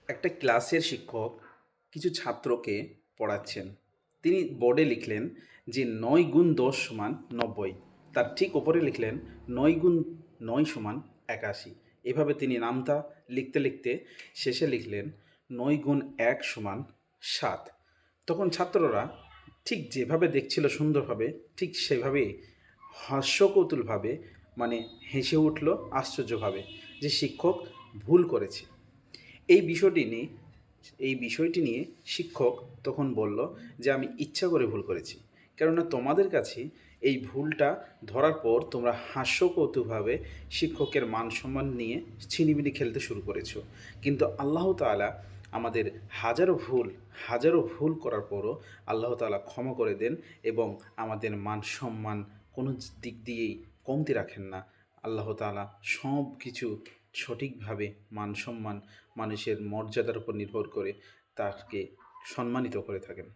একটা ক্লাসের শিক্ষক কিছু ছাত্রকে পড়াচ্ছেন। তিনি বোর্ডে লিখলেন যে ৯ × ১০ = ৯০। তার ঠিক ওপরে লিখলেন ৯ × ৯ = ৮১। এভাবে তিনি নামতা লিখতে লিখতে শেষে লিখলেন ৯ × ১ = ৭। তখন ছাত্ররা ঠিক যেভাবে দেখছিল সুন্দরভাবে, ঠিক সেভাবেই হাস্যকৌতুলভাবে মানে হেসে উঠল আশ্চর্যভাবে যে শিক্ষক ভুল করেছে। এই বিষয়টি নিয়ে এই বিষয়টি নিয়ে শিক্ষক তখন বলল যে আমি ইচ্ছা করে ভুল করেছি, কেননা তোমাদের কাছে এই ভুলটা ধরার পর তোমরা হাস্যকৌতুকভাবে শিক্ষকের মান সম্মান নিয়ে ছিনিমিনি খেলতে শুরু করেছো, কিন্তু আল্লাহ তাআলা আমাদের হাজারো ভুল করার পরও আল্লাহ তাআলা ক্ষমা করে দেন এবং আমাদের মান সম্মান কোনো দিক দিয়েই কমতি রাখেন না। আল্লাহ তাআলা সব কিছু সঠিকভাবে মান সম্মান মানুষের মর্যাদার উপর নির্ভর করে তাকে সম্মানিত করে থাকেন।